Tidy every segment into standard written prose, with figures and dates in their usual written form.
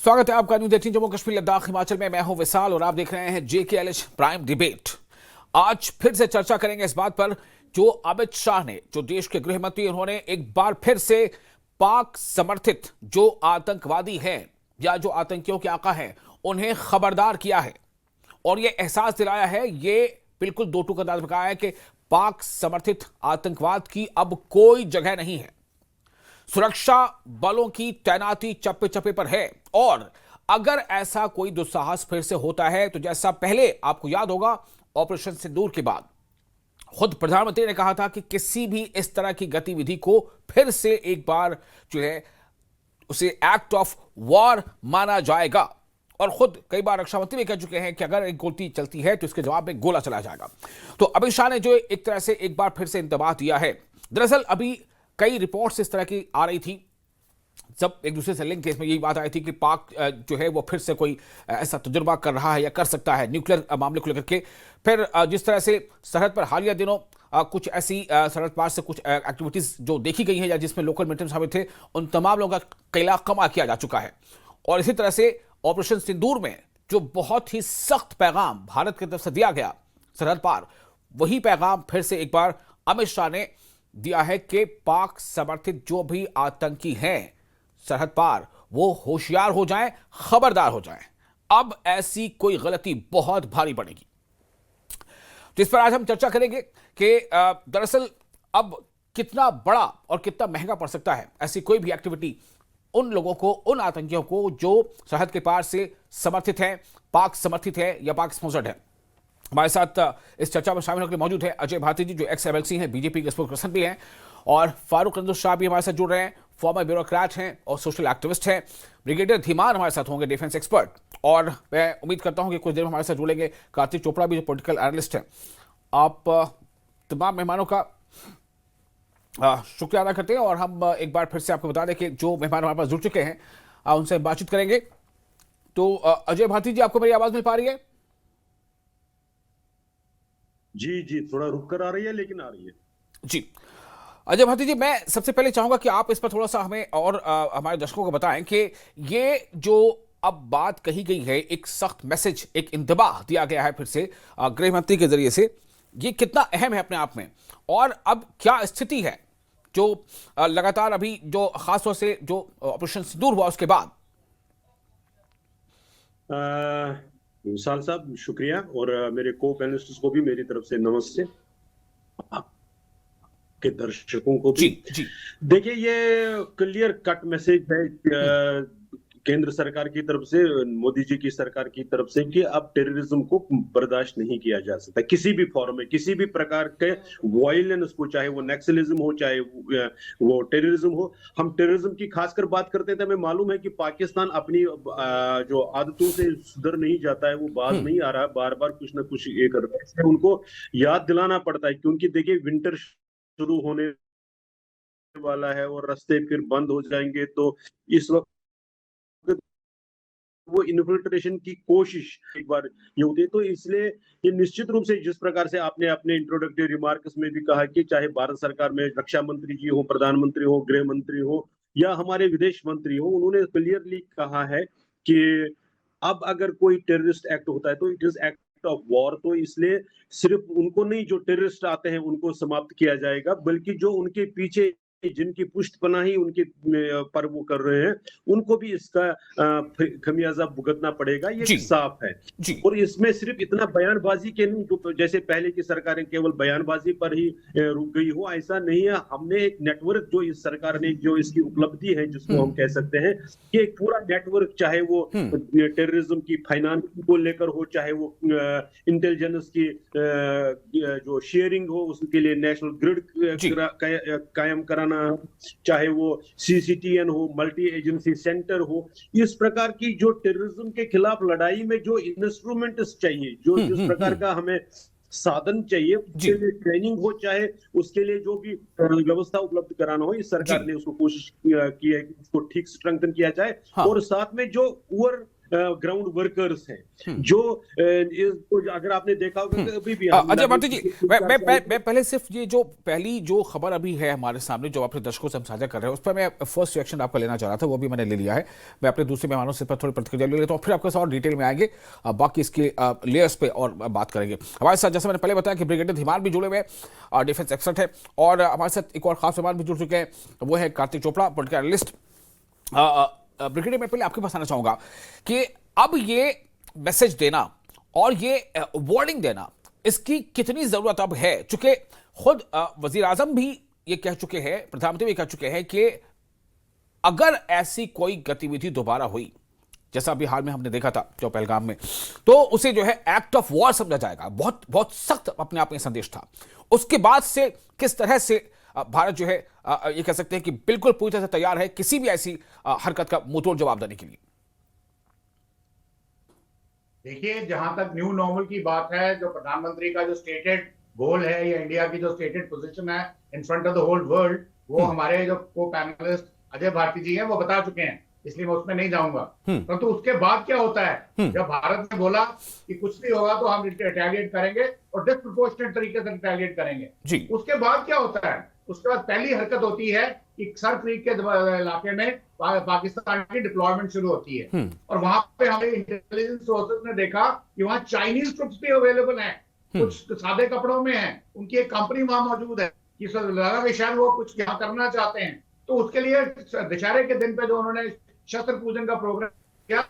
स्वागत है आपका न्यूज 18 जम्मू कश्मीर लद्दाख हिमाचल में। मैं हूं विशाल और आप देख रहे हैं JKLH प्राइम डिबेट। आज फिर से चर्चा करेंगे इस बात पर जो अमित शाह ने, जो देश के गृह मंत्री, उन्होंने एक बार फिर से पाक समर्थित जो आतंकवादी हैं या जो आतंकियों के आका हैं उन्हें खबरदार किया है और यह एहसास दिलाया है, ये बिल्कुल दो टूक अंदाज में कहा है कि पाक समर्थित आतंकवाद की अब कोई जगह नहीं है। सुरक्षा बलों की तैनाती चप्पे चप्पे पर है और अगर ऐसा कोई दुस्साहस फिर से होता है तो जैसा पहले आपको याद होगा ऑपरेशन सिंदूर के बाद खुद प्रधानमंत्री ने कहा था कि किसी भी इस तरह की गतिविधि को फिर से एक बार जो है उसे एक्ट ऑफ वॉर माना जाएगा और खुद कई बार रक्षा मंत्री भी कह चुके हैं कि अगर एक गोली चलती है तो इसके जवाब में गोला चला जाएगा। तो अमित शाह ने जो एक तरह से एक बार फिर से इंतबाह दिया है। दरअसल अभी कई रिपोर्ट्स इस तरह की आ रही थी, जब एक दूसरे से लिंक केस में यही बात आई थी कि पाक जो है वो फिर से कोई ऐसा तजुर्बा कर रहा है या कर सकता है न्यूक्लियर मामले को लेकर के। फिर जिस तरह से सरहद पर हालिया दिनों कुछ ऐसी सरहद पार से कुछ एक्टिविटीज जो देखी गई हैं या जिसमें लोकल मिलिटेंट शामिल थे, उन तमाम लोगों का किला कमा किया जा चुका है। और इसी तरह से ऑपरेशन सिंदूर में जो बहुत ही सख्त पैगाम भारत की तरफ से दिया गया सरहद पार, वही पैगाम फिर से एक बार अमित शाह ने दिया है कि पाक समर्थित जो भी आतंकी हैं सरहद पार वो होशियार हो जाएं, खबरदार हो जाएं। अब ऐसी कोई गलती बहुत भारी पड़ेगी। तो इस पर आज हम चर्चा करेंगे कि दरअसल अब कितना बड़ा और कितना महंगा पड़ सकता है ऐसी कोई भी एक्टिविटी उन लोगों को, उन आतंकियों को जो सरहद के पार से समर्थित हैं, पाक समर्थित है या पाक स्पॉन्सर्ड है। हमारे साथ इस चर्चा में शामिल होकर मौजूद है अजय भारती जी, जो एक्स MLC हैं, बीजेपी के स्पोक्सपर्सन भी हैं, और फारूक रंजू शाह भी हमारे साथ जुड़ रहे हैं, फॉर्मर ब्यूरोक्रेट हैं और सोशल एक्टिविस्ट हैं। ब्रिगेडियर धीमान हमारे साथ होंगे, डिफेंस एक्सपर्ट, और मैं उम्मीद करता हूं कि कुछ देर में हमारे साथ जुड़ेंगे कार्तिक चोपड़ा भी, जो पॉलिटिकल एनालिस्ट हैं। आप तमाम मेहमानों का शुक्रिया अदा करते हैं और हम एक बार फिर से आपको बता दें कि जो मेहमान हमारे पास जुड़ चुके हैं उनसे बातचीत करेंगे। तो अजय भारती जी, आपको मेरी आवाज मिल पा रही है? जी जी, थोड़ा रुक कर आ रही है लेकिन आ रही है जी। अजय भारती जी, मैं सबसे पहले चाहूंगा कि आप इस पर थोड़ा सा हमें और हमारे दर्शकों को बताएं कि ये जो अब बात कही गई है, एक सख्त मैसेज, एक इंतबाह दिया गया है फिर से गृह मंत्री के जरिए से, ये कितना अहम है अपने आप में और अब क्या स्थिति है जो लगातार अभी जो खासतौर से जो ऑपरेशन सिंदूर हुआ उसके बाद? विशाल साहब शुक्रिया, और मेरे को पैनलिस्ट्स को भी मेरी तरफ से नमस्ते, के दर्शकों को भी। जी। देखिए, ये क्लियर कट मैसेज है केंद्र सरकार की तरफ से, मोदी जी की सरकार की तरफ से, कि अब टेररिज्म को बर्दाश्त नहीं किया जा सकता किसी भी फॉर्म में, किसी भी प्रकार के वायलेंस को, चाहे वो नक्सलिज्म हो, चाहे वो टेररिज्म हो। हम टेररिज्म की खासकर बात करते थे, हमें मालूम है कि पाकिस्तान अपनी जो आदतों से सुधर नहीं जाता है, वो बाज नहीं आ रहा है, बार बार कुछ ना कुछ ये कर रहा है। उनको याद दिलाना पड़ता है, क्योंकि देखिए विंटर शुरू होने वाला है और रास्ते फिर बंद हो जाएंगे, तो इस वक्त वो इन्फिल्ट्रेशन की कोशिश एक बार ये होती है। तो इसलिए ये निश्चित रूप से, जिस प्रकार से आपने अपने इंट्रोडक्टरी रिमार्क्स में भी कहा कि चाहे भारत सरकार में रक्षा मंत्री जी हो, प्रधानमंत्री हो, गृह मंत्री हो या हमारे विदेश मंत्री हो, उन्होंने क्लियरली कहा है कि अब अगर कोई टेररिस्ट एक्ट होता है तो it is act of war. तो इसलिए सिर्फ उनको नहीं, जो टेररिस्ट आते हैं उनको समाप्त किया जाएगा, बल्कि जो उनके पीछे, जिनकी पुष्टपनाही उनके पर वो कर रहे हैं, उनको भी इसका खमियाजा भुगतना पड़ेगा, ये साफ है जी। और इसमें सिर्फ इतना बयानबाजी के नहीं, तो जैसे पहले की सरकारें केवल बयानबाजी पर ही रुक गई हो, ऐसा नहीं है। हमने एक नेटवर्क, जो इस सरकार ने, जो इसकी उपलब्धि है जिसको हम कह सकते हैं कि एक पूरा नेटवर्क, चाहे वो टेररिज्म की फाइनेंसिंग को लेकर हो, चाहे वो इंटेलिजेंस की जो शेयरिंग हो, उसके लिए नेशनल ग्रिड कायम कराना, चाहे वो CCTN हो, मल्टी एजेंसी सेंटर हो, इस प्रकार की जो टेररिज्म के खिलाफ लड़ाई में जो इंस्ट्रूमेंट्स चाहिए, जो जिस प्रकार का हमें साधन चाहिए, उसके लिए ट्रेनिंग हो, चाहे उसके लिए जो भी व्यवस्था उपलब्ध कराना हो, इस सरकार ने उसको कोशिश की है कि उसको ठीक स्ट्रेंथन किया जाए। और साथ में जो ग्राउंड वर्कर्स हैं जो अगर आपने देखा होगा कभी भी अजय भारती जी, मैं पहले सिर्फ ये जो पहली जो खबर अभी है हमारे सामने जो अपने दर्शकों से हम साझा कर रहे हैं उस पर मैं फर्स्ट रिएक्शन आपका लेना चाह रहा था, वो भी मैंने ले लिया है। मैं अपने दूसरे मेहमानों से पर थोड़ी प्रतिक्रिया ले लेता हूँ, फिर आपके साथ और डिटेल में आएंगे, बाकी इसके लेयर्स पे और बात करेंगे। हमारे साथ जैसे मैंने पहले बताया कि ब्रिगेडियर धीमान भी जुड़े हुए हैं, डिफेंस एक्सपर्ट है, और हमारे साथ एक और खास मेहमान भी जुड़ चुके हैं, वो है Kartik Chopra, political analyst. Brigadier, मैं पहले आपके पास आना चाहूंगा कि अब ये मैसेज देना और ये वार्निंग देना, इसकी कितनी जरूरत अब है, चूंकि खुद वजीर आजम भी ये कह चुके हैं, प्रधानमंत्री भी कह चुके हैं कि अगर ऐसी कोई गतिविधि दोबारा हुई, जैसा अभी हाल में हमने देखा था जो पहलगाम में, तो उसे जो है एक्ट ऑफ वॉर समझा जाएगा। बहुत बहुत सख्त अपने आप में संदेश था। उसके बाद से किस तरह से भारत जो है ये कह सकते हैं कि बिल्कुल पूरी तरह से तैयार है किसी भी ऐसी हरकत का मुंहतोड़ जवाब देने के लिए। देखिए, जहां तक न्यू नॉर्मल की बात है, जो प्रधानमंत्री का जो स्टेटेड गोल है या इंडिया की जो स्टेटेड पोजीशन है in front of the whole world, वो हमारे जो को पैनलिस्ट अजय भारती जी हैं वो बता चुके हैं, इसलिए मैं उसमें नहीं जाऊंगा। परंतु उसके बाद क्या होता है, जब भारत ने बोला कि कुछ भी होगा तो हम रिटेलिएट करेंगे और डिस्प्रपोर्शनेट तरीके से रिटेलिएट करेंगे जी, उसके बाद क्या होता है, उसके बाद पहली हरकत होती है कि सर क्रीक के इलाके में पाकिस्तान की डिप्लॉयमेंट शुरू होती है, और वहां पे हमारे इंटेलिजेंस सोर्सेज ने देखा कि वहां चाइनीज ट्रुप्स भी अवेलेबल हैं, कुछ सादे कपड़ों में हैं, उनकी एक कंपनी वहां मौजूद है, कि लगा कि शायद वो कुछ यहाँ करना चाहते हैं। तो उसके लिए दशहरे के दिन पे जो उन्होंने शस्त्र पूजन का प्रोग्राम किया,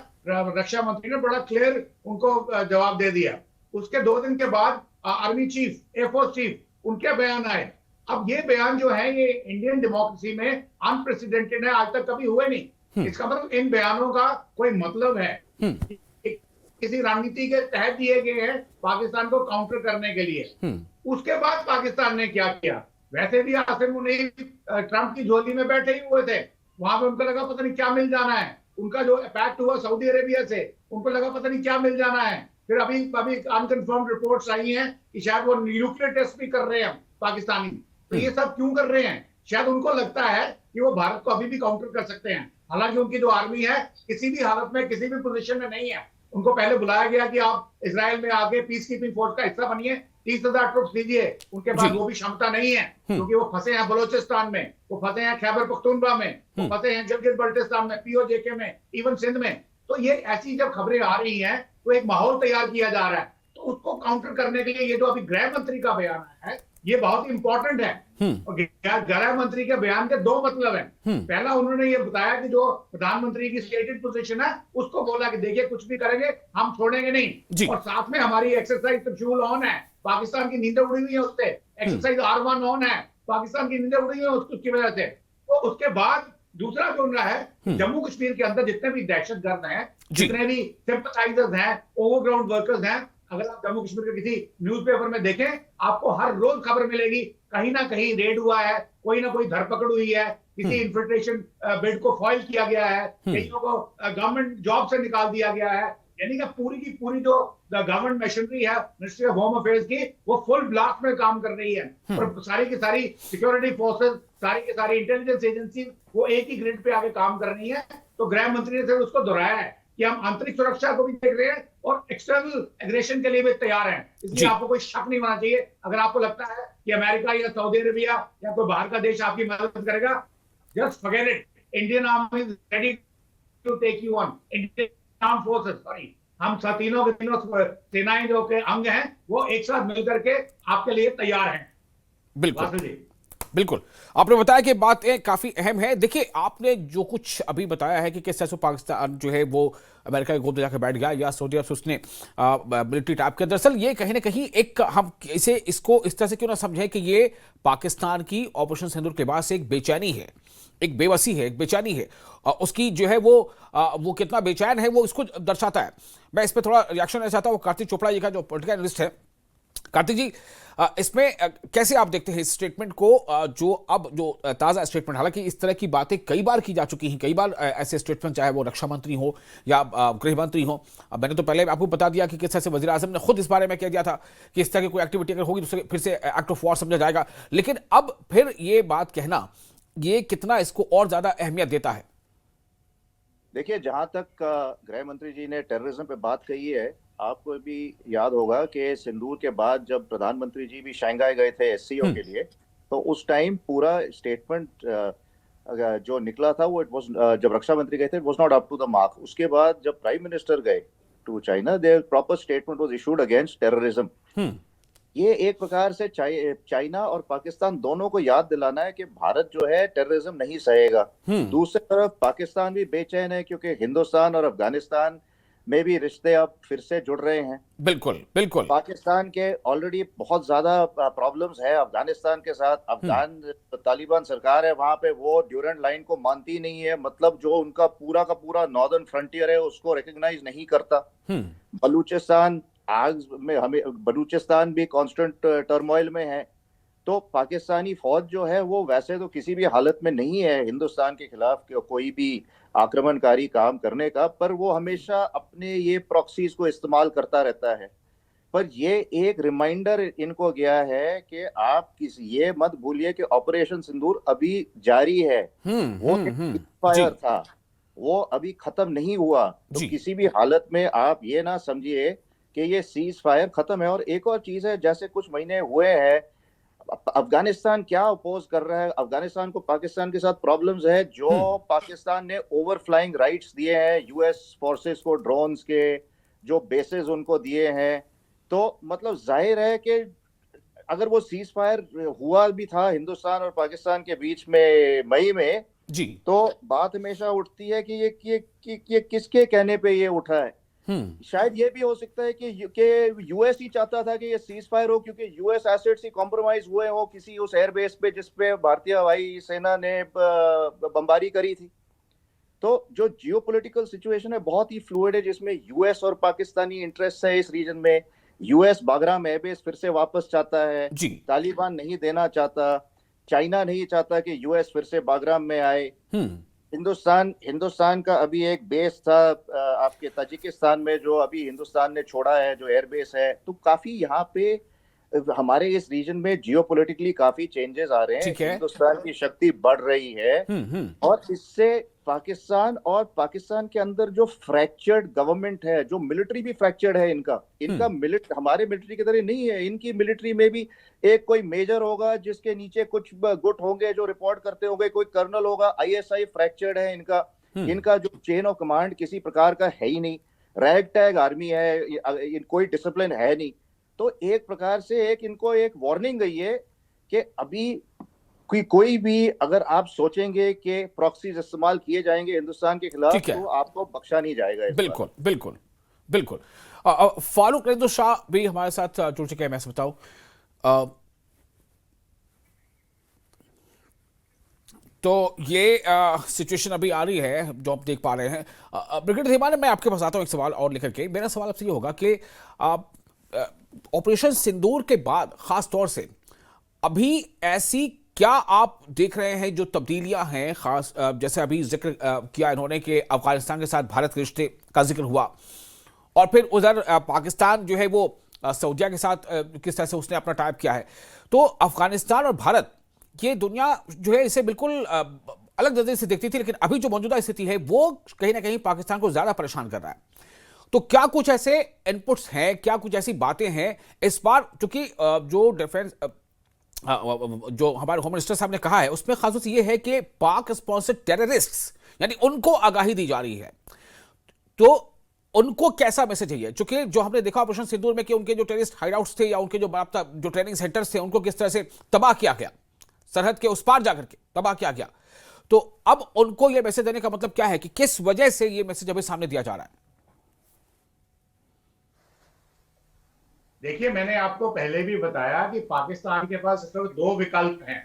रक्षा मंत्री ने बड़ा क्लियर उनको जवाब दे दिया। उसके 2 दिन के बाद आर्मी चीफ, एयरफोर्स चीफ, उनके बयान आए। अब ये बयान जो है ये इंडियन डेमोक्रेसी में अनप्रेसिडेंटेड है, आज तक कभी हुए नहीं। इसका मतलब इन बयानों का कोई मतलब है, किसी रणनीति के तहत दिए गए हैं पाकिस्तान को काउंटर करने के लिए। उसके बाद पाकिस्तान ने क्या किया, वैसे भी आसिम मुनीर ट्रंप की झोली में बैठे ही हुए थे, वहां पे उनको लगा पता नहीं क्या मिल जाना है, उनका जो पैक्ट हुआ सऊदी अरेबिया से, उनको लगा पता नहीं क्या मिल जाना है। फिर अभी अनकन्फर्म्ड रिपोर्ट्स आई हैं कि शायद वो न्यूक्लियर टेस्ट भी कर रहे हैं पाकिस्तानी। तो ये सब क्यों कर रहे हैं, शायद उनको लगता है कि वो भारत को अभी भी काउंटर कर सकते हैं। हालांकि उनकी जो आर्मी है किसी भी हालत में किसी भी पोजीशन में नहीं है। उनको पहले बुलाया गया कि आप इजराइल में आके पीस कीपिंग फोर्स का हिस्सा बनिए, 30,000 ट्रुप्स दीजिए, उनके पास वो भी क्षमता नहीं है, क्योंकि वो फंसे हैं बलोचिस्तान में, वो फंसे हैं खैबर पख्तूनख्वा में, वो फंसे हैं गिलगित बल्टिस्तान में, पीओजेके में, इवन सिंध में। तो ये ऐसी जब खबरें आ रही हैं तो एक माहौल तैयार किया जा रहा है, तो उसको काउंटर करने के लिए ये जो अभी गृह मंत्री का बयान है ये बहुत इंपॉर्टेंट है। और गृह मंत्री के बयान के 2 मतलब हैं। पहला, उन्होंने ये बताया कि जो प्रधानमंत्री की स्टेटेड पोजीशन है उसको बोला कि देखिए कुछ भी करेंगे हम छोड़ेंगे नहीं, और साथ में हमारी एक्सरसाइज त्रिशूल ऑन है, पाकिस्तान की नींदें उड़ी हुई है उससे, एक्सरसाइज R1 ऑन है, पाकिस्तान की नींदें उड़ी हुई है उसकी वजह से। तो उसके बाद दूसरा जो रहा है, जम्मू कश्मीर के अंदर जितने भी दहशतगर्द हैं, जितने भी सिंपथाइजर्स हैं, ओवरग्राउंड वर्कर्स हैं, अगर आप जम्मू कश्मीर के किसी न्यूज़पेपर में देखें आपको हर रोज खबर मिलेगी, कहीं ना कहीं रेड हुआ है, कोई ना कोई धरपकड़ हुई है, किसी इन्फिल्ट्रेशन बिड को फॉइल किया गया है, कईयों को गवर्नमेंट जॉब से निकाल दिया गया है। यानी कि पूरी की पूरी जो गवर्नमेंट मशीनरी है मिनिस्ट्री ऑफ होम अफेयर्स की, वो फुल ब्लास्ट में काम कर रही है, और सारी की सारी सिक्योरिटी फोर्सेस, सारी की सारी इंटेलिजेंस एजेंसी वो एक ही ग्रिड पे आके काम कर रही है। तो गृह मंत्री ने सिर्फ उसको दोहराया है कि हम आंतरिक सुरक्षा को भी देख रहे हैं और एक्सटर्नल एग्रेशन के लिए भी तैयार हैं। इसलिए आपको कोई शक नहीं होना चाहिए। अगर आपको लगता है कि अमेरिका या सऊदी अरेबिया या कोई बाहर का देश आपकी मदद करेगा, just forget it. Indian army is ready to take you on. Indian arm forces, sorry, हम तीनों के तीनों सेनाएं जो के अंग हैं वो एक साथ मिलकर के आपके लिए तैयार हैं। बिल्कुल बिल्कुल, आपने बताया कि बातें काफी अहम है। देखिए, आपने जो कुछ अभी बताया है कि किस तरह से पाकिस्तान जो है वो अमेरिका के गोद में जाकर बैठ गया या सऊदी अरब से उसने मिलिट्री टाइप किया, दरअसल ये कहीं ना कहीं एक हम इसको इस तरह से क्यों ना समझें कि ये पाकिस्तान की ऑपरेशन सिंदूर के बाद से एक बेचैनी है, एक बेबसी है, एक बेचैनी है। उसकी जो है वो कितना बेचैन है वो इसको दर्शाता है। मैं इस पर थोड़ा रिएक्शन लेना चाहता हूँ कार्तिक चोपड़ा जी का, जो पॉलिटिकल एनालिस्ट है। कार्तिक जी, इसमें कैसे आप देखते हैं इस स्टेटमेंट को, जो ताज़ा स्टेटमेंट, हालांकि इस तरह की बातें कई बार की जा चुकी हैं, कई बार ऐसे स्टेटमेंट, चाहे वो रक्षा मंत्री हो या गृह मंत्री हो। मैंने तो पहले आपको बता दिया कि किस तरह से वज़ीर आज़म ने खुद इस बारे में कह दिया था कि इस तरह की कोई एक्टिविटी अगर होगी तो फिर से एक्ट ऑफ वॉर समझा जाएगा। लेकिन अब फिर ये बात कहना, ये कितना इसको और ज़्यादा अहमियत देता है? देखिए, जहां तक गृह मंत्री जी ने टेररिज्म पे बात कही है, आपको भी याद होगा कि सिंदूर के बाद जब प्रधानमंत्री जी भी शंघाई गए थे एससीओ के लिए, तो उस टाइम पूरा स्टेटमेंट जो निकला था वो इट वाज, जब रक्षा मंत्री गए थे, it was not up to the mark. उसके बाद जब प्राइम मिनिस्टर गए to China, there proper statement was issued against terrorism. ये एक प्रकार से चाइना और पाकिस्तान दोनों को याद दिलाना है कि भारत जो है टेररिज्म नहीं सहेगा। दूसरी तरफ पाकिस्तान भी बेचैन है क्योंकि हिंदुस्तान और अफगानिस्तान में भी रिश्ते अब फिर से जुड़ रहे हैं। बिल्कुल बिल्कुल। पाकिस्तान के ऑलरेडी बहुत ज्यादा प्रॉब्लम्स है अफगानिस्तान के साथ। अफगान तालिबान सरकार है वहां पे, वो ड्यूरेंट लाइन को मानती नहीं है, मतलब जो उनका पूरा का पूरा नॉर्दर्न फ्रंटियर है उसको रिकॉग्नाइज नहीं करता। बलूचिस्तान आग में, हमें बलूचिस्तान भी कांस्टेंट टर्मोइल में है। तो पाकिस्तानी फौज जो है वो वैसे तो किसी भी हालत में नहीं है हिंदुस्तान के खिलाफ कोई भी आक्रमणकारी काम करने का, पर वो हमेशा अपने ये प्रॉक्सीज को इस्तेमाल करता रहता है। पर ये एक रिमाइंडर इनको गया है कि आप ये मत भूलिए कि ऑपरेशन सिंदूर अभी जारी है। वो फायर था, वो अभी खत्म नहीं हुआ। तो किसी भी हालत में आप ये ना समझिए कि ये सीज फायर खत्म है। और एक और चीज है, जैसे कुछ महीने हुए हैं अफगानिस्तान क्या अपोज कर रहा है, अफगानिस्तान को पाकिस्तान के साथ प्रॉब्लम्स है। जो पाकिस्तान ने ओवरफ्लाइंग राइट्स दिए हैं यूएस फोर्सेस को, ड्रोन्स के जो बेसेस उनको दिए हैं, तो मतलब जाहिर है कि अगर वो सीज फायर हुआ भी था हिंदुस्तान और पाकिस्तान के बीच में मई में जी, तो बात हमेशा उठती है कि ये किसके कहने पे ये उठा है। शायद ये भी हो सकता है कि यूएस ही चाहता था कि ये सीज फायर हो, क्योंकि यूएस एसेट्स ही कॉम्प्रोमाइज हुए हो किसी उस एयरबेस पे जिसपे भारतीय हवाई सेना ने बमबारी करी थी। तो जो जियोपॉलिटिकल सिचुएशन है बहुत ही फ्लूइड है, जिसमें यूएस और पाकिस्तानी इंटरेस्ट है इस रीजन में। यूएस बागराम एयरबेस फिर से वापस चाहता है, तालिबान नहीं देना चाहता, चाइना नहीं चाहता कि यूएस फिर से बागराम में आए। हिंदुस्तान का अभी एक बेस था आपके ताजिकिस्तान में, जो अभी हिंदुस्तान ने छोड़ा है, जो एयरबेस है। तो काफी यहाँ पे हमारे इस रीजन में जियोपॉलिटिकली काफी चेंजेस आ रहे हैं, हिंदुस्तान की शक्ति बढ़ रही है। और इससे पाकिस्तान के अंदर जो फ्रैक्चर्ड गवर्नमेंट है, जो मिलिट्री भी फ्रैक्चर्ड है, इनका हमारे मिलिट्री की तरह नहीं है। इनकी मिलिट्री में भी एक कोई मेजर होगा जिसके नीचे कुछ गुट होंगे जो रिपोर्ट करते होंगे, कोई कर्नल होगा। आईएसआई फ्रैक्चर्ड है इनका जो चेन ऑफ कमांड किसी प्रकार का है ही नहीं। रैग टैग आर्मी है, कोई डिसिप्लिन है नहीं। तो एक प्रकार से इनको एक वार्निंग गई है कि अभी कोई भी अगर आप सोचेंगे कि प्रॉक्सीज इस्तेमाल किए जाएंगे हिंदुस्तान के खिलाफ, तो आपको बख्शा नहीं जाएगा। बिल्कुल बिल्कुल बिल्कुल। फारूक रेजो शाह भी हमारे साथ जुड़ चुके हैं, मैं बताऊं। तो ये सिचुएशन अभी आ रही है जो आप देख पा रहे हैं। ब्रिगेडियर धीमान, मैं आपके पास आता हूं एक सवाल और लेकर के। मेरा सवाल आपसे ये होगा कि ऑपरेशन सिंदूर के बाद खास तौर से अभी ऐसी क्या आप देख रहे हैं जो तब्दीलियां हैं, खास जैसे अभी जिक्र किया इन्होंने कि अफगानिस्तान के साथ भारत के रिश्ते का जिक्र हुआ, और फिर उधर पाकिस्तान जो है वो सऊदिया के साथ किस तरह से उसने अपना टाइप किया है। तो अफगानिस्तान और भारत, ये दुनिया जो है इसे बिल्कुल अलग नजर से देखती थी, लेकिन अभी जो मौजूदा स्थिति है वो कहीं ना कहीं पाकिस्तान को ज्यादा परेशान कर रहा है। तो क्या कुछ ऐसे इनपुट्स हैं, क्या कुछ ऐसी बातें हैं इस बार, क्योंकि जो डिफेंस जो हमारे होम मिनिस्टर साहब ने कहा है उसमें खास ये है कि पाक स्पॉन्सर्ड टेररिस्ट्स, यानी उनको आगाही दी जा रही है। तो उनको कैसा मैसेज है? क्योंकि जो हमने देखा ऑपरेशन सिंदूर में कि उनके जो टेररिस्ट हाइडआउट्स थे या उनके जो ट्रेनिंग सेंटर्स थे उनको किस तरह से तबाह किया गया, सरहद के उस पार जाकर के तबाह किया गया। तो अब उनको यह मैसेज देने का मतलब क्या है कि किस वजह से यह मैसेज अभी सामने दिया जा रहा है? देखिए, मैंने आपको पहले भी बताया कि पाकिस्तान के पास सिर्फ दो विकल्प हैं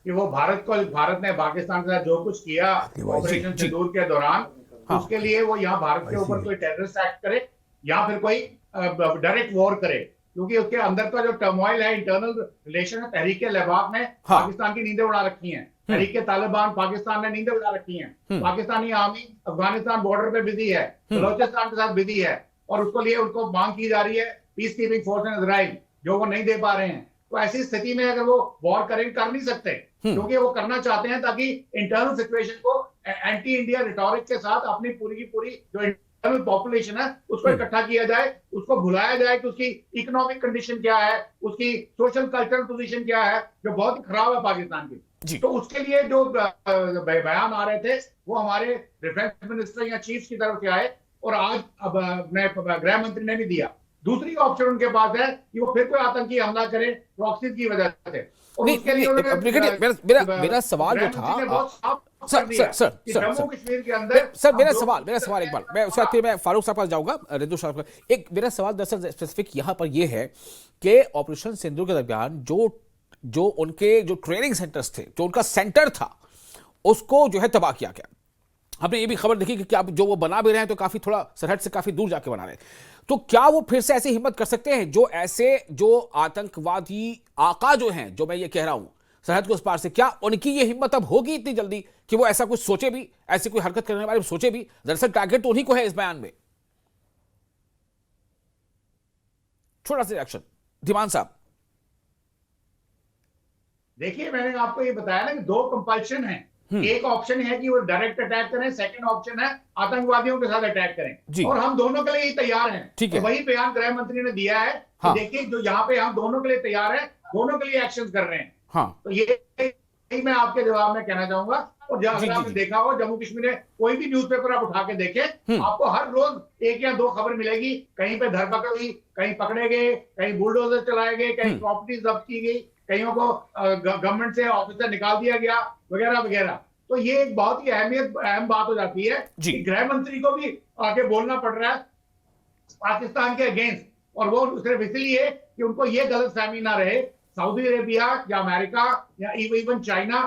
कि वो भारत ने पाकिस्तान के साथ जो कुछ किया ऑपरेशन सिंदूर के दौरान, उसके लिए वो यहाँ भारत के ऊपर कोई टेररिस्ट एक्ट करे या फिर कोई डायरेक्ट वॉर करे, क्योंकि उसके अंदर का जो टर्मोइल है, इंटरनल रिलेशन है। तहरीक लेबाब ने पाकिस्तान की नींदें उड़ा रखी हैं, तहरीक तालिबान पाकिस्तान ने नींदें उड़ा रखी हैं, पाकिस्तानी आर्मी अफगानिस्तान बॉर्डर पे बिजी है, बलोचिस्तान के साथ बिजी है, और उसको लिए उनको मांग की जा रही है peace keeping force in Israel, जो वो नहीं दे पा रहे हैं। तो ऐसी स्थिति में अगर वो वॉर कर नहीं सकते, क्योंकि वो करना चाहते हैं ताकि इंटरनल सिचुएशन को एंटी इंडिया रिटोरिक के साथ अपनी पूरी की पूरी जो इंटरनल पॉपुलेशन है उसको इकट्ठा किया जाए, उसको भुलाया जाए कि उसकी इकोनॉमिक कंडीशन क्या है, उसकी सोशल कल्चरल पोजीशन क्या है, जो बहुत ही खराब है पाकिस्तान की। तो उसके लिए जो बयान आ रहे थे वो हमारे डिफेंस मिनिस्टर या चीफ की तरफ से आए, और आज अब गृह मंत्री ने भी दिया। दूसरी ऑप्शन उनके पास है कि वो फिर कोई आतंकी हमला करें प्रॉक्सीज की वजह से। मेरा सवाल जो था जम्मू कश्मीर के अंदर सर, मेरा सवाल एक बार मैं उसके बाद फिर मैं फारूक साहब पास जाऊंगा, रिंदु साहब का एक मेरा सवाल दरअसल स्पेसिफिक यहां पर यह है कि ऑपरेशन सिंदूर के दरमियान जो उनके जो ट्रेनिंग सेंटर्स थे, जो उनका सेंटर था, उसको जो है तबाह किया गया। आपने ये भी खबर देखी कि अब जो वो बना भी रहे हैं तो काफी थोड़ा सरहद से काफी दूर जाके बना रहे हैं। तो क्या वो फिर से ऐसी हिम्मत कर सकते हैं जो आतंकवादी आका जो हैं, जो मैं ये कह रहा हूं सरहद के उस पार से, क्या उनकी ये हिम्मत अब होगी इतनी जल्दी कि वो ऐसा कुछ सोचे भी, ऐसी कोई हरकत करने वाले सोचे भी? दरअसल टारगेट तो उन्हीं को है इस बयान में। छोटा सा रिएक्शन धीमान साहब। देखिए, मैंने आपको ये बताया ना कि दो कंपल्शन है। एक ऑप्शन है कि वो डायरेक्ट अटैक करें, सेकंड ऑप्शन है आतंकवादियों के साथ अटैक करें, और हम दोनों के लिए ही तैयार हैं। ठीक है, तो वही बयान गृह मंत्री ने दिया है। हाँ। देखिए, जो यहाँ पे हम दोनों के लिए तैयार हैं, दोनों के लिए एक्शन कर रहे हैं। हाँ। तो ये मैं आपके जवाब में कहना चाहूंगा। और अगर आपने देखा हो जम्मू कश्मीर में कोई भी न्यूज़पेपर आप उठा के देखें, आपको हर रोज एक या दो खबर मिलेगी, कहीं पे धरपकड़ हुई, कहीं पकड़े गए, कहीं बुलडोजर चलाए गए, कहीं प्रॉपर्टी जब्त की गई, कईयों को गवर्नमेंट से ऑफिसर निकाल दिया गया, वगैरह वगैरह। तो ये एक बहुत ही अहम बात हो जाती है कि गृह मंत्री को भी आगे बोलना पड़ रहा है पाकिस्तान के अगेंस्ट, और वो सिर्फ इसलिए कि उनको ये गलतफहमी ना रहे सऊदी अरेबिया या अमेरिका या इवन चाइना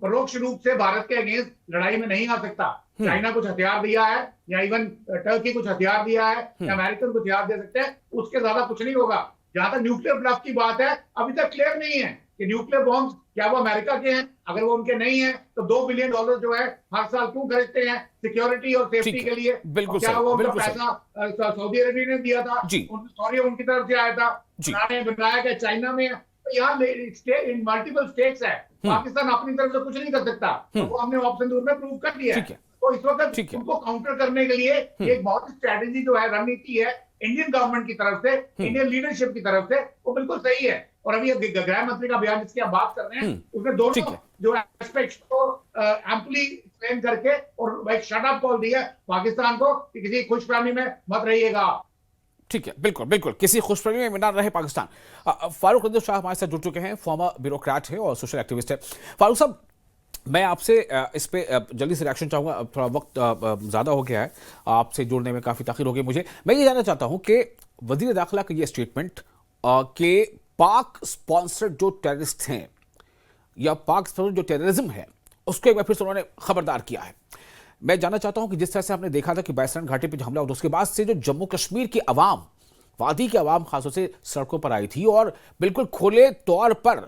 परोक्ष रूप से भारत के अगेंस्ट लड़ाई में नहीं आ सकता। चाइना कुछ हथियार दिया है, या इवन टर्की कुछ हथियार दिया है, या अमेरिकन कुछ हथियार दे सकते हैं, उसके ज्यादा कुछ नहीं होगा। जहां तक न्यूक्लियर ब्लफ की बात है, अभी तक क्लियर नहीं है कि न्यूक्लियर बॉम्ब क्या वो अमेरिका के हैं। अगर वो उनके नहीं है तो $2 बिलियन जो है हर साल क्यों खरीदते हैं सिक्योरिटी और सेफ्टी के लिए? बिल्कुल क्या वो उनका पैसा सऊदी अरेबिया ने दिया था? सॉरी, उनकी तरफ से आया था, बनाया गया चाइना में। तो यहाँ इन मल्टीपल स्टेट्स है, पाकिस्तान अपनी तरफ से कुछ नहीं कर सकता। तो वो हमने ऑप्शन दूर में प्रूव कर दिया है। तो इस वक्त उनको काउंटर करने के लिए एक बहुत स्ट्रेटेजी जो है, रणनीति है इंडियन गवर्नमेंट की तरफ से, इंडियन लीडरशिप की तरफ से, वो बिल्कुल सही है। और अभी गृह मंत्री का बयान जिसकी आप बात कर रहे हैं, उसमें दोनों जो एस्पेक्ट्स को एम्पली एक्सप्लेन करके और एक शट अप कॉल दिया पाकिस्तान को कि किसी खुशफहमी में मत रहिएगा। ठीक है, बिल्कुल बिल्कुल, किसी खुशफहमी में ना रहे पाकिस्तान। फारूक रंजू शाह हमारे साथ जुड़ चुके हैं, फॉर्मर ब्यूरोक्रेट है और सोशल एक्टिविस्ट है। फारूक साहब, मैं आपसे इस पे जल्दी से रिएक्शन चाहूँगा, थोड़ा वक्त ज़्यादा हो गया है, आपसे जुड़ने में काफ़ी ताख़ीर हो गई मुझे। मैं ये जानना चाहता हूँ कि वज़ीर दाखिला का ये स्टेटमेंट कि पाक स्पॉन्सर्ड जो टेररिस्ट हैं या पाक स्पॉन्सर्ड जो टेररिज्म है उसको एक बार फिर से उन्होंने खबरदार किया है। मैं जानना चाहता हूं कि जिस तरह से हमने देखा था कि बैसरन घाटी पर हमला और उसके बाद से जो जम्मू कश्मीर की आवाम, वादी की आवाम खासतौर से सड़कों पर आई थी और बिल्कुल खुले तौर पर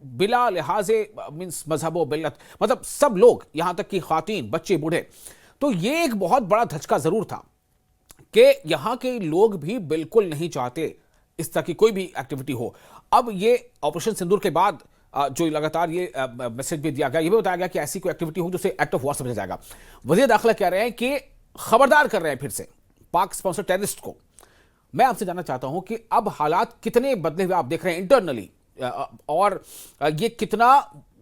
बिला लिहाजे मीन्स मजहब बिल्लत, मतलब सब लोग, यहां तक कि खातीन, बच्चे, बूढ़े, तो ये एक बहुत बड़ा धचका जरूर था कि यहां के लोग भी बिल्कुल नहीं चाहते इस तरह की कोई भी एक्टिविटी हो। अब ये ऑपरेशन सिंदूर के बाद जो लगातार ये मैसेज भी दिया गया, ये भी बताया गया कि ऐसी कोई एक्टिविटी हो जिसे एक्ट ऑफ वॉर समझा जाएगा। वज़ीर दाखिला कह रहे हैं कि खबरदार कर रहे हैं फिर से पाक स्पॉन्सर्ड टेररिस्ट को। मैं आपसे जानना चाहता हूं कि अब हालात कितने बदले हुए आप देख रहे हैं इंटरनली, और ये कितना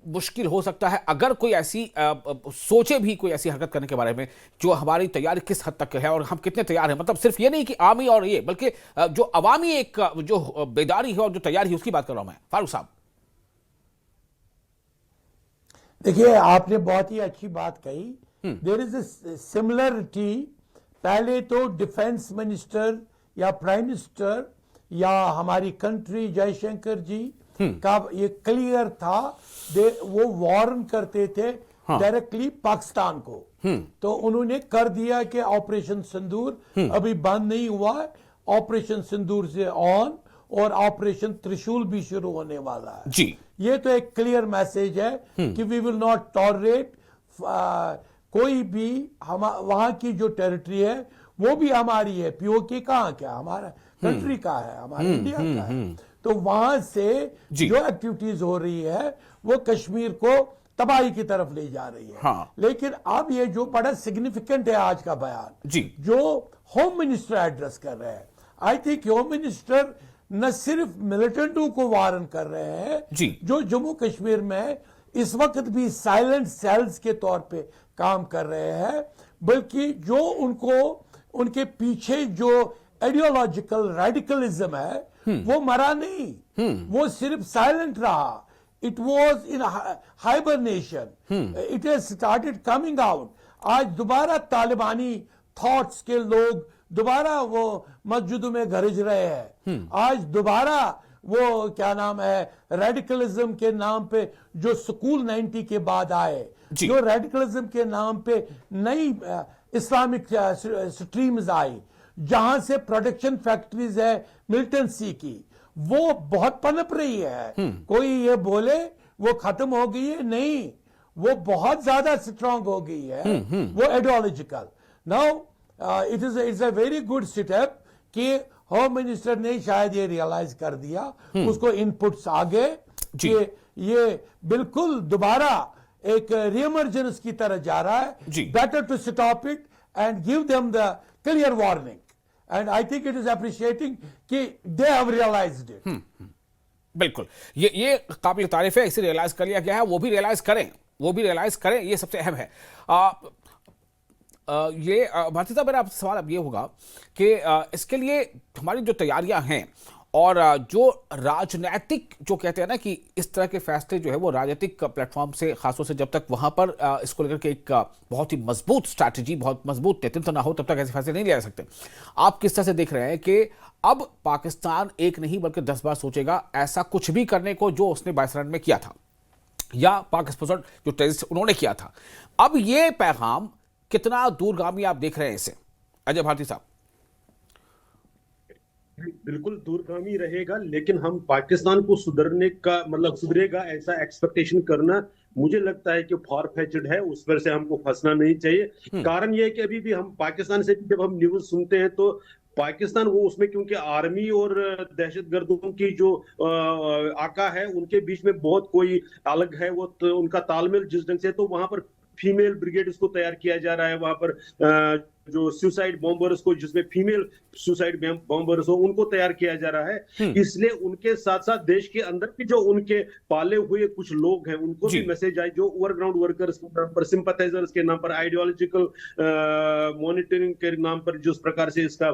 मुश्किल हो सकता है अगर कोई ऐसी सोचे भी कोई ऐसी हरकत करने के बारे में, जो हमारी तैयारी किस हद तक है और हम कितने तैयार हैं। मतलब सिर्फ ये नहीं कि आर्मी और ये, बल्कि जो अवामी एक जो बेदारी है और जो तैयारी है उसकी बात कर रहा हूं मैं। फारूक साहब, देखिए, आपने बहुत ही अच्छी बात कही। There is a similarity. पहले तो डिफेंस मिनिस्टर या प्राइम मिनिस्टर या हमारी कंट्री जयशंकर जी का ये क्लियर था, वो वार्न करते थे डायरेक्टली पाकिस्तान को। तो उन्होंने कर दिया कि ऑपरेशन सिंदूर अभी बंद नहीं हुआ है, ऑपरेशन सिंदूर से ऑन, और ऑपरेशन त्रिशूल भी शुरू होने वाला है जी। ये तो एक क्लियर मैसेज है कि वी विल नॉट टॉलरेट कोई भी वहां की जो टेरिटरी है वो भी हमारी है। पीओके कहाँ क्या हमारा कंट्री का है, हमारा इंडिया का है। तो वहां से जो एक्टिविटीज हो रही है वो कश्मीर को तबाही की तरफ ले जा रही है। हाँ। लेकिन अब ये जो बड़ा सिग्निफिकेंट है आज का बयान जी। जो होम मिनिस्टर एड्रेस कर रहे हैं, आई थिंक होम मिनिस्टर न सिर्फ मिलिटेंटों को वार्न कर रहे हैं जी। जो जम्मू कश्मीर में इस वक्त भी साइलेंट सेल्स के तौर पे काम कर रहे हैं, बल्कि जो उनको उनके पीछे जो आइडियोलॉजिकल रेडिकलिज्म है वो मरा नहीं, वो सिर्फ साइलेंट रहा। It was in hibernation, it has started coming out. आज दोबारा तालिबानी थॉट्स के लोग दोबारा वो मस्जिदों में गरज रहे हैं। आज दोबारा वो क्या नाम है रेडिकलिज्म के नाम पे जो स्कूल 90 के बाद आए, जो रेडिकलिज्म के नाम पे नई इस्लामिक स्ट्रीम्स आई, जहां से प्रोडक्शन फैक्ट्रीज है मिलिटेंसी की, वो बहुत पनप रही है। कोई ये बोले वो खत्म हो गई है, नहीं, वो बहुत ज्यादा स्ट्रांग हो गई है। वो ideological now it's a very good step कि होम मिनिस्टर ने शायद ये रियलाइज कर दिया, उसको इनपुट्स आ गए कि ये बिल्कुल दोबारा एक रीएमर्जेंस की तरह जा रहा है। Better to stop it and give them the clear warning, and I think it is appreciating कि दे हैव रियलाइज्ड इट। बिल्कुल, ये काबिल तारीफ है, इसे रियलाइज कर लिया गया है, वो भी रियलाइज करें, ये सबसे अहम है। ये भारती साहब, मेरा आपसे सवाल अब ये होगा कि इसके लिए हमारी जो तैयारियां हैं और जो राजनीतिक जो कहते हैं ना कि इस तरह के फैसले जो है वो राजनीतिक प्लेटफॉर्म से, खासतौर से जब तक वहां पर इसको लेकर के एक बहुत ही मजबूत स्ट्रैटेजी, बहुत मजबूत नेतृत्व ना हो, तब तक ऐसे फैसले नहीं लिया जा सकते। आप किस तरह से देख रहे हैं कि अब पाकिस्तान एक नहीं बल्कि 10 बार सोचेगा ऐसा कुछ भी करने को जो उसने 22 रन में किया था, या पाक एक्सपोजर जो टेररिस्ट उन्होंने किया था? अब ये पैगाम कितना दूरगामी आप देख रहे हैं इसे, अजय भारती साहब? बिल्कुल दूरगामी रहेगा, लेकिन हम पाकिस्तान को सुधरने का मतलब सुधरेगा ऐसा एक्सपेक्टेशन करना मुझे लगता है कि फार फेच्ड है। उस पर से हमको फंसना नहीं चाहिए। कारण यह है कि अभी भी हम पाकिस्तान से जब हम न्यूज सुनते हैं तो पाकिस्तान वो उसमें, क्योंकि आर्मी और दहशतगर्दों की जो आका है उनके बीच में बहुत कोई अलग है, वो तो उनका तालमेल जिस ढंग से, तो वहां पर फीमेल ब्रिगेड इसको तैयार किया जा रहा है, वहां पर जो सुसाइड बॉम्बर्स को, जिसमें फीमेल सुसाइड बॉम्बर्स हो, उनको तैयार किया जा रहा है। इसलिए उनके साथ साथ देश के अंदर भी जो उनके पाले हुए कुछ लोग हैं उनको भी मैसेज आए, जो ओवरग्राउंड वर्कर्स के नाम पर, सिंपैथाइजर्स के नाम पर, आइडियोलॉजिकल मॉनिटरिंग के नाम पर जिस प्रकार से इसका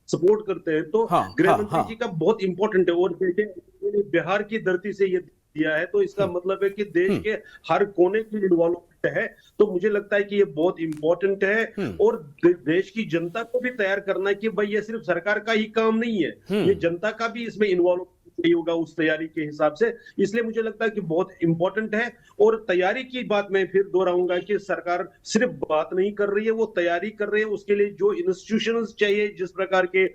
सपोर्ट करते हैं, तो गृह मंत्री जी का बहुत इंपॉर्टेंट है। और देखिए बिहार की धरती से ये दिया है, तो इसका मतलब है कि देश के हर कोने की इन्वॉल्वमेंट है। तो मुझे लगता है कि ये बहुत इंपॉर्टेंट है, और देश की जनता को भी तैयार करना है कि भाई ये सिर्फ सरकार का ही काम नहीं है, ये जनता का भी इसमें इन्वॉल्व नहीं होगा उस तैयारी के हिसाब से। इसलिए मुझे लगता है कि बहुत इंपॉर्टेंट है। और तैयारी की बात मैं फिर दोहराऊंगा कि सरकार सिर्फ बात नहीं कर रही है, वो तैयारी कर रही है। उसके लिए जो इंस्टीट्यूशंस चाहिए, जिस प्रकार के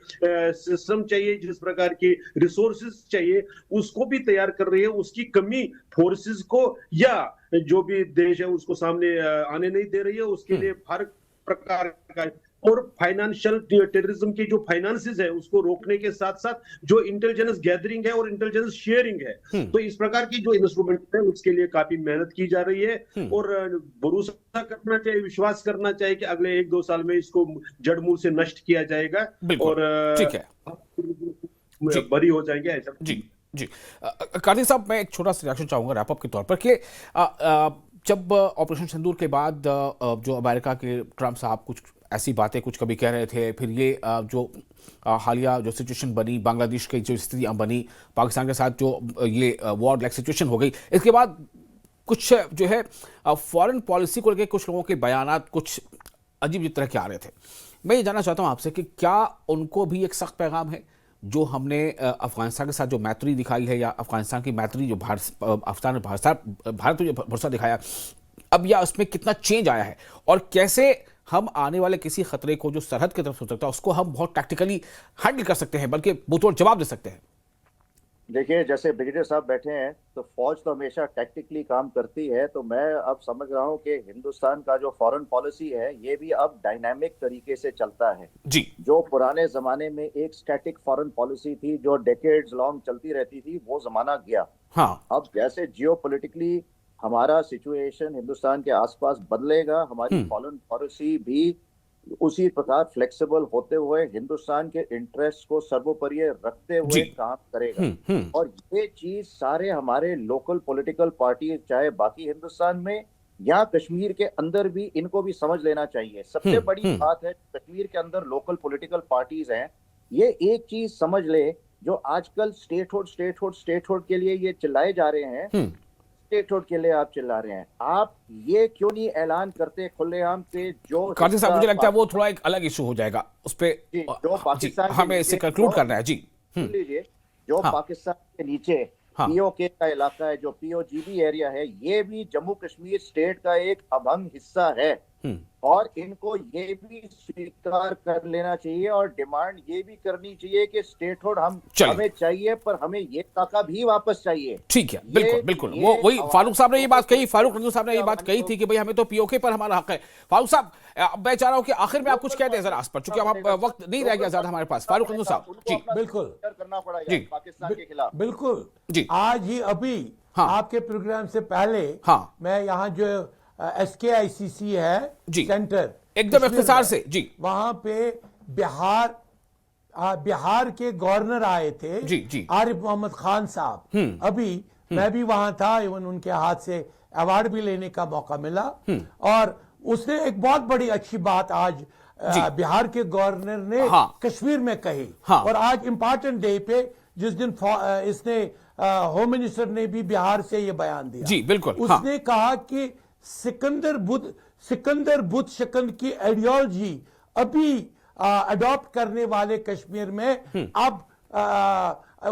सिस्टम चाहिए, जिस प्रकार के रिसोर्सेज चाहिए, उसको भी तैयार कर रही है। उसकी कमी फोर्सेस को या जो भी देश है उसको सामने आने नहीं दे रही है। उसके लिए हर प्रकार का, और फाइनेंशियल टेररिज्म की जो फाइनेंसेस है उसको रोकने के साथ साथ जो इंटेलिजेंस गैदरिंग है और इंटेलिजेंस शेयरिंग है, तो इस प्रकार की जो इंस्ट्रूमेंट है उसके लिए काफी मेहनत की जा रही है। और भरोसा करना चाहिए, विश्वास करना चाहिए कि अगले 1-2 साल में इसको जड़ मूल से नष्ट किया जाएगा और ठीक है, बरी हो जाएंगे ऐसा। जी कार्तिक साहब, मैं एक छोटा सा रिएक्शन चाहूंगा रैप अप के तौर पर कि जब ऑपरेशन सिंदूर के बाद जो अमेरिका के ट्रम्प साहब कुछ ऐसी बातें कुछ कभी कह रहे थे, फिर ये जो हालिया जो सिचुएशन बनी, बांग्लादेश की जो स्थितियां बनी, पाकिस्तान के साथ जो ये वॉर लाइक सिचुएशन हो गई, इसके बाद कुछ जो है फॉरेन पॉलिसी को लेकर कुछ लोगों के बयानात कुछ अजीब तरह के आ रहे थे। मैं ये जानना चाहता हूँ आपसे कि क्या उनको भी एक सख्त पैगाम है जो हमने अफगानिस्तान के साथ जो मैत्री दिखाई है, या अफगानिस्तान की मैत्री जो भारत को जो भरोसा दिखाया, अब या उसमें कितना चेंज आया है, और कैसे हम आने वाले किसी खतरे को जो सरहद की तरफ हो सकता है उसको हम बहुत टैक्टिकली हैंडल कर सकते हैं, बल्कि मुंहतोड़ जवाब दे सकते हैं? देखिए, जैसे ब्रिगेडियर साहब बैठे हैं तो फौज तो हमेशा टैक्टिकली काम करती है, तो मैं अब समझ रहा हूं कि हिंदुस्तान का जो फॉरेन पॉलिसी है ये भी अब डायनामिक तरीके से चलता है जी। जो पुराने जमाने में एक स्टैटिक फॉरेन पॉलिसी थी जो डेकेड्स लॉन्ग चलती रहती थी, वो जमाना गया। हाँ। अब जैसे जियोपॉलिटिकली हमारा सिचुएशन हिंदुस्तान के आसपास बदलेगा, हमारी फॉरेन पॉलिसी भी उसी प्रकार फ्लेक्सिबल होते हुए हिंदुस्तान के इंटरेस्ट को सर्वोपरि रखते हुए काम करेगा। और ये चीज सारे हमारे लोकल पॉलिटिकल पार्टी चाहे बाकी हिंदुस्तान में या कश्मीर के अंदर भी इनको भी समझ लेना चाहिए। सबसे बड़ी बात है कश्मीर के अंदर लोकल पॉलिटिकल पार्टीज हैं, ये एक चीज समझ ले, जो आजकल स्टेटहुड के लिए ये चिल्लाए जा रहे हैं, स्टेटहुड के लिए आप चिल्ला रहे हैं, आप ये क्यों नहीं ऐलान करते खुलेआम पे? जो काजी साहब, मुझे लगता है वो थोड़ा एक अलग इशू हो जाएगा, उस पे जो पाकिस्तान हमें इसे कंक्लूड करना है। जी लीजिए, जो पाकिस्तान के नीचे पीओके का इलाका है, जो पीओजीबी एरिया है, ये भी जम्मू कश्मीर स्टेट का एक अभंग हिस्सा है और इनको ये भी स्वीकार कर लेना चाहिए और डिमांड ये भी करनी चाहिए कि स्टेटहुड हमें चाहिए, पर हमें ये इलाका भी वापस चाहिए। ठीक है, बिल्कुल बिल्कुल, वो वही फारूक साहब ने ये बात कही, फारूक रंजू साहब ने ये बात कही थी कि भाई हमें तो पीओके पर हमारा हक है। फारूक साहब, मैं चाह रहा हूँ कि आखिर में आप कुछ कह दें जरा इस पर, चूंकि अब वक्त नहीं रह गया ज्यादा हमारे पास। फारूक रंजू साहब जी, बिल्कुल करना पड़ेगा पाकिस्तान के खिलाफ। बिल्कुल जी, आज ही अभी आपके प्रोग्राम से पहले मैं यहाँ जो SKICC है सेंटर, एकदम इख्तिसार से जी, वहां पे बिहार के गवर्नर आए थे जी, आरिफ मोहम्मद खान साहब। अभी मैं भी वहां था, इवन उनके हाथ से अवार्ड भी लेने का मौका मिला और उसने एक बहुत बड़ी अच्छी बात आज बिहार के गवर्नर ने कश्मीर में कही। और आज इंपॉर्टेंट डे पे, जिस दिन इसने होम मिनिस्टर ने भी बिहार से ये बयान दिया, जी बिल्कुल, उसने कहा कि सिकंदर बुद्ध शकंद की आइडियोलॉजी अभी अडॉप्ट करने वाले कश्मीर में अब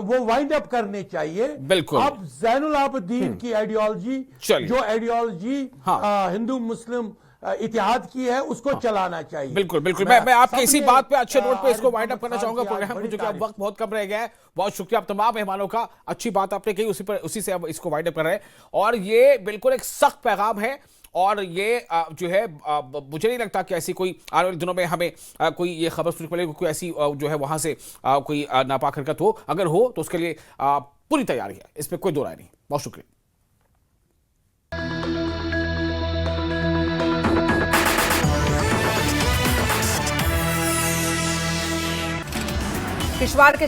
वो वाइंड अप करने चाहिए। बिल्कुल, अब ज़ैनुल आबिदीन की आइडियोलॉजी, जो आइडियोलॉजी हिंदू मुस्लिम इतिहाद की है, उसको चलाना चाहिए। बिल्कुल बिल्कुल, मैं आपके इसी बात पे अच्छे नोट पे इसको वाइंड अप करना चाहूंगा प्रोग्राम, क्योंकि अब वक्त बहुत कम रह गया है। बहुत शुक्रिया आप तमाम मेहमानों का, अच्छी बात आपने कही, उसी से अब इसको वाइंड अप कर रहे हैं। और ये बिल्कुल एक सख्त पैगाम है और ये जो है मुझे नहीं लगता कि ऐसी कोई आने वाले दिनों में हमें कोई ये खबर सुनने को मिलेगी, कोई ऐसी जो है वहां से कोई नापाक हरकत हो। अगर हो तो उसके लिए पूरी तैयारी है, इसमें कोई दो राय नहीं। बहुत शुक्रिया। पिशवार के